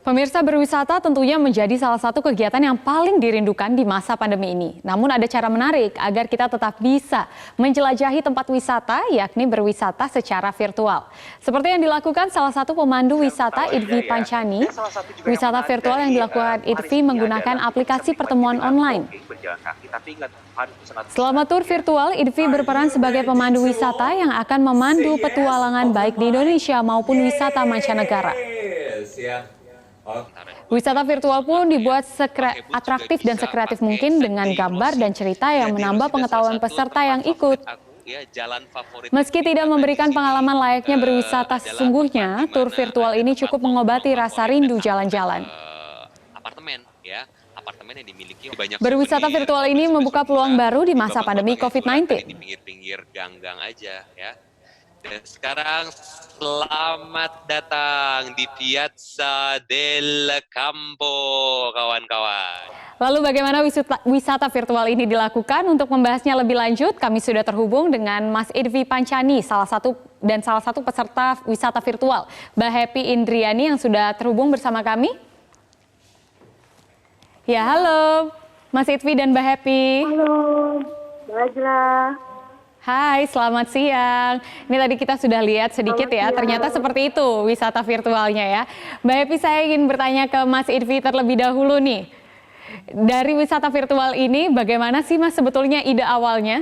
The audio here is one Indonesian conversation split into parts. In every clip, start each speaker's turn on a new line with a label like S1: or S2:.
S1: Pemirsa, berwisata tentunya menjadi salah satu kegiatan yang paling dirindukan di masa pandemi ini. Namun ada cara menarik agar kita tetap bisa menjelajahi tempat wisata, yakni berwisata secara virtual. Seperti yang dilakukan salah satu pemandu wisata Idvi Pancani. Wisata virtual yang dilakukan Idvi menggunakan aplikasi pertemuan online. Selama tur virtual, Idvi berperan sebagai pemandu wisata yang akan memandu petualangan baik di Indonesia maupun wisata mancanegara. Wisata virtual pun dibuat atraktif dan sekreatif mungkin dengan gambar dan cerita yang menambah pengetahuan peserta yang ikut. Meski tidak memberikan pengalaman layaknya berwisata sesungguhnya, tur virtual ini cukup mengobati rasa rindu jalan-jalan. Berwisata virtual ini membuka peluang baru di masa pandemi COVID-19.
S2: Di pinggir-pinggir gang-gang aja ya. Dan sekarang selamat datang di Piazza del Campo, kawan-kawan.
S1: Lalu bagaimana wisata virtual ini dilakukan? Untuk membahasnya lebih lanjut, kami sudah terhubung dengan Mas Idvi Pancani, salah satu peserta wisata virtual, Mbak Happy Indriani yang sudah terhubung bersama kami. Ya, halo Mas Idvi dan Mbak Happy.
S3: Halo, Mbak Ajla.
S1: Hai, selamat siang. Ini tadi kita sudah lihat sedikit ya, ternyata seperti itu wisata virtualnya ya. Mbak Happy, saya ingin bertanya ke Mas Idvi terlebih dahulu nih. Dari wisata virtual ini, bagaimana sih Mas sebetulnya ide awalnya?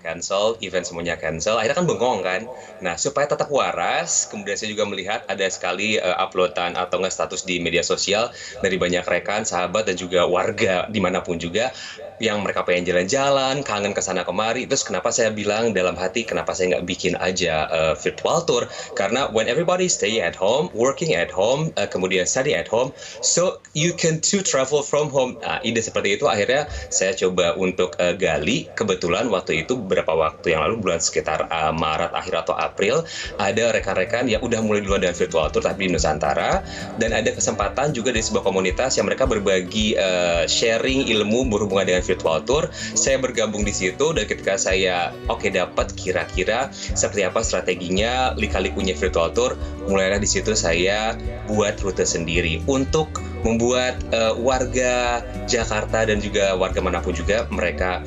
S4: Cancel, event semuanya cancel, akhirnya kan bengong kan. Nah, supaya tetap waras, kemudian saya juga melihat ada sekali uploadan atau nggak status di media sosial dari banyak rekan, sahabat, dan juga warga dimanapun juga yang mereka pengen jalan-jalan, kangen ke sana kemari. Terus kenapa saya bilang dalam hati, kenapa saya nggak bikin aja virtual tour? Karena when everybody stay at home, working at home, kemudian study at home, so you can to travel from home. Nah, ide seperti itu akhirnya saya coba untuk gali. Kebetulan waktu itu beberapa waktu yang lalu, bulan sekitar Maret akhir atau April, ada rekan-rekan yang udah mulai duluan dengan virtual tour tapi di Nusantara, dan ada kesempatan juga dari sebuah komunitas yang mereka berbagi sharing ilmu berhubungan dengan virtual tour. Saya bergabung di situ, dan ketika saya dapat kira-kira seperti apa strateginya, lika-likunya virtual tour, mulailah di situ saya buat rute sendiri untuk membuat warga Jakarta dan juga warga manapun juga mereka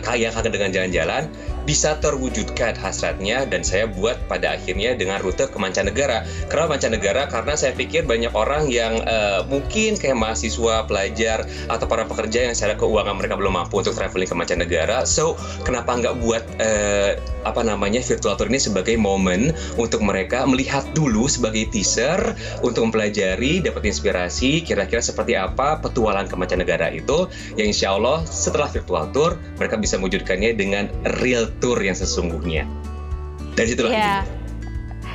S4: kaya kangen dengan jalan-jalan bisa terwujudkan hasratnya. Dan saya buat pada akhirnya dengan rute ke mancanegara. Kenapa mancanegara? Karena saya pikir banyak orang yang mungkin kayak mahasiswa, pelajar, atau para pekerja yang secara keuangan mereka belum mampu untuk traveling ke mancanegara. So, kenapa nggak buat virtual tour ini sebagai momen untuk mereka melihat dulu sebagai teaser untuk mempelajari, dapat inspirasi kira-kira seperti apa petualangan ke mancanegara itu, yang insya Allah setelah virtual tour mereka bisa mewujudkannya dengan real tour yang sesungguhnya. Dari situ
S1: ya,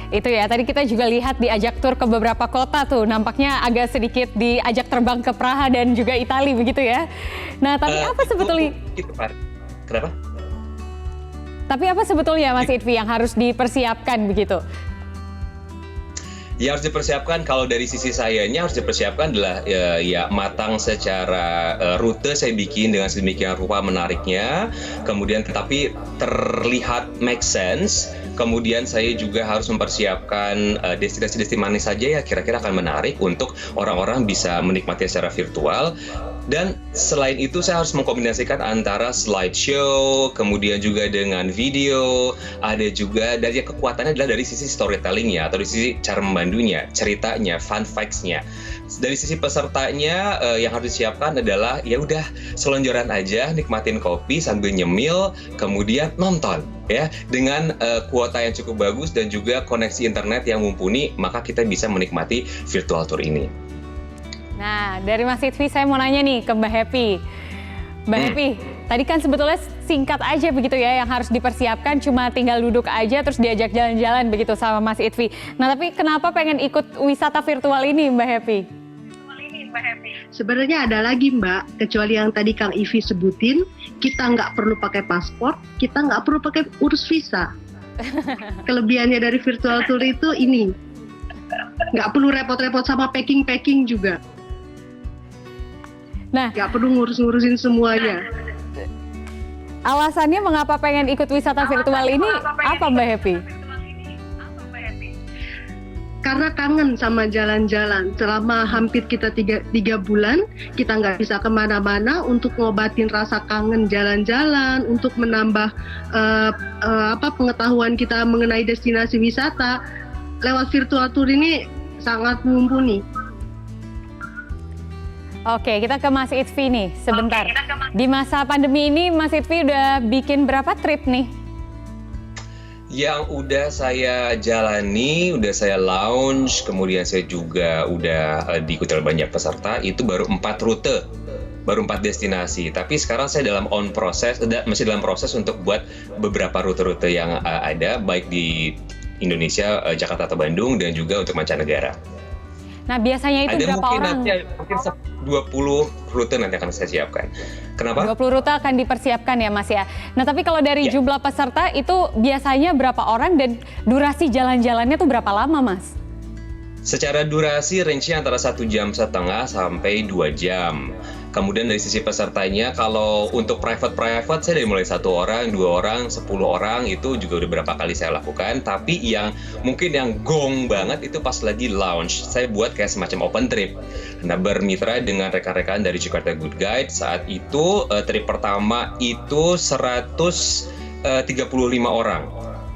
S1: itu ya, tadi kita juga lihat diajak tur ke beberapa kota tuh, nampaknya agak sedikit diajak terbang ke Praha dan juga Italia begitu ya. Nah, tapi apa sebetulnya?
S4: Kenapa?
S1: Tapi apa sebetulnya Mas Idvi yang harus dipersiapkan begitu?
S4: Yang harus dipersiapkan, kalau dari sisi sayanya harus dipersiapkan adalah matang secara rute saya bikin dengan sedemikian rupa menariknya, kemudian tetapi terlihat make sense. Kemudian saya juga harus mempersiapkan destinasi-destinasi mana saja ya kira-kira akan menarik untuk orang-orang bisa menikmati secara virtual. Dan selain itu saya harus mengkombinasikan antara slideshow, kemudian juga dengan video, ada juga dari kekuatannya adalah dari sisi storytellingnya atau dari sisi cara memandunya, ceritanya, fun facts-nya. Dari sisi pesertanya yang harus disiapkan adalah ya udah selonjoran aja, nikmatin kopi sambil nyemil, kemudian nonton ya dengan kuota yang cukup bagus dan juga koneksi internet yang mumpuni, maka kita bisa menikmati virtual tour ini.
S1: Nah, dari Mas Idvi saya mau nanya nih ke Mbak Happy. Mbak Happy, tadi kan sebetulnya singkat aja begitu ya, yang harus dipersiapkan cuma tinggal duduk aja terus diajak jalan-jalan begitu sama Mas Idvi. Nah, tapi kenapa pengen ikut wisata virtual ini Mbak Happy?
S3: Sebenarnya ada lagi Mbak, kecuali yang tadi Kang Ivi sebutin, kita nggak perlu pakai paspor, kita nggak perlu pakai urus visa. Kelebihannya dari virtual tour itu ini, nggak perlu repot-repot sama packing juga.
S1: Nah,
S3: nggak perlu ngurus-ngurusin semuanya.
S1: Alasannya mengapa pengen ikut wisata virtual ini apa Mbak Happy?
S3: Karena kangen sama jalan-jalan. Selama hampir kita tiga bulan, kita nggak bisa kemana-mana untuk ngobatin rasa kangen jalan-jalan, untuk menambah pengetahuan kita mengenai destinasi wisata. Lewat virtual tour ini sangat mumpuni.
S1: Oke, kita ke Mas Itfi nih sebentar. Di masa pandemi ini Mas Itfi udah bikin berapa trip nih?
S4: Yang udah saya jalani, udah saya launch, kemudian saya juga udah diikuti oleh banyak peserta, itu baru 4 rute, baru 4 destinasi. Tapi sekarang saya masih dalam proses untuk buat beberapa rute-rute yang ada, baik di Indonesia, Jakarta atau Bandung, dan juga untuk mancanegara.
S1: Nah biasanya itu berapa orang?
S4: Mungkin 20 rute nanti akan saya siapkan. Kenapa?
S1: 20 rute akan dipersiapkan ya Mas ya. Nah tapi kalau dari jumlah peserta itu biasanya berapa orang dan durasi jalan-jalannya tuh berapa lama Mas?
S4: Secara durasi range-nya antara 1,5 jam sampai 2 jam. Kemudian dari sisi pesertanya, kalau untuk private saya dari mulai 1 orang, 2 orang, 10 orang itu juga udah berapa kali saya lakukan. Tapi yang mungkin yang gong banget itu pas lagi launch, saya buat kayak semacam open trip. Nah bermitra dengan rekan-rekan dari Jakarta Good Guide, saat itu trip pertama itu 135 orang.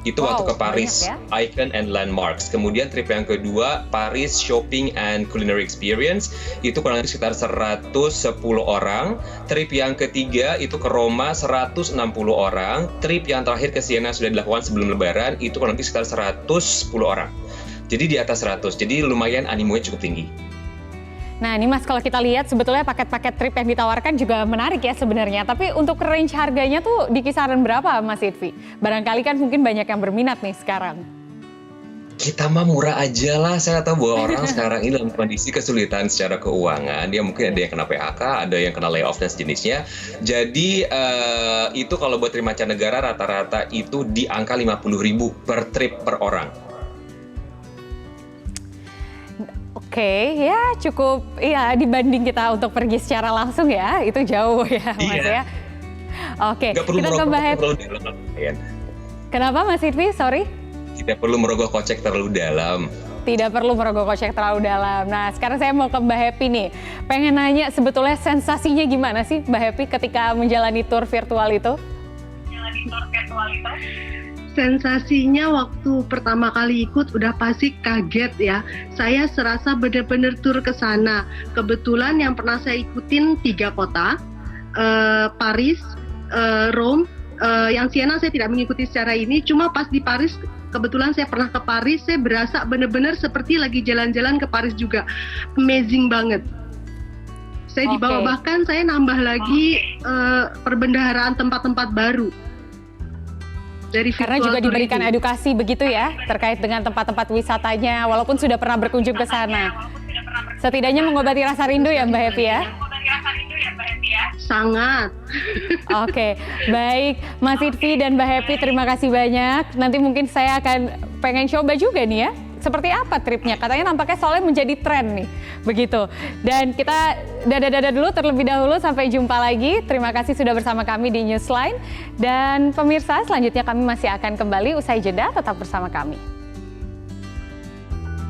S4: Itu waktu ke Paris,
S1: ya?
S4: Icon and Landmarks. Kemudian trip yang kedua, Paris Shopping and Culinary Experience. Itu kurang lebih sekitar 110 orang. Trip yang ketiga itu ke Roma, 160 orang. Trip yang terakhir ke Siena sudah dilakukan sebelum Lebaran, itu kurang lebih sekitar 110 orang. Jadi di atas 100, jadi lumayan animonya cukup tinggi.
S1: Nah ini Mas, kalau kita lihat sebetulnya paket-paket trip yang ditawarkan juga menarik ya sebenarnya. Tapi untuk range harganya tuh di kisaran berapa Mas Itfi? Barangkali kan mungkin banyak yang berminat nih sekarang.
S4: Kita mah murah aja lah, saya tahu bahwa orang sekarang ini dalam kondisi kesulitan secara keuangan. Dia mungkin ada yang kena PHK, ada yang kena layoff dan sejenisnya. Jadi itu kalau buat dari mancanegara rata-rata itu di angka 50.000 per trip per orang.
S1: Oke, ya cukup ya dibanding kita untuk pergi secara langsung ya, itu jauh ya Mas ya. Oke, kita ke Mbak Happy. Kenapa Mas Itfi? Sorry?
S4: Tidak perlu merogoh kocek terlalu dalam.
S1: Tidak perlu merogoh kocek terlalu dalam. Nah sekarang saya mau ke Mbak Happy nih. Pengen nanya sebetulnya sensasinya gimana sih Mbak Happy ketika menjalani tour virtual itu?
S3: Sensasinya waktu pertama kali ikut udah pasti kaget ya. Saya serasa benar-benar tur ke sana. Kebetulan yang pernah saya ikutin 3 kota, Paris, Rome, yang Siena saya tidak mengikuti secara ini. Cuma pas di Paris, kebetulan saya pernah ke Paris, saya berasa benar-benar seperti lagi jalan-jalan ke Paris juga. Amazing banget. Saya dibawa, bahkan saya nambah lagi perbendaharaan tempat-tempat baru.
S1: Karena juga diberikan edukasi begitu ya, terkait dengan tempat-tempat wisatanya, walaupun sudah pernah berkunjung ke sana. Setidaknya mengobati rasa rindu ya Mbak Happy ya?
S3: Sangat.
S1: Oke, baik Mas Itfi dan Mbak Happy, terima kasih banyak. Nanti mungkin saya akan pengen coba juga nih ya. Seperti apa tripnya? Katanya nampaknya soalnya menjadi tren nih, begitu. Dan kita dadah-dadah dulu terlebih dahulu, sampai jumpa lagi. Terima kasih sudah bersama kami di Newsline. Dan pemirsa, selanjutnya kami masih akan kembali usai jeda, tetap bersama kami.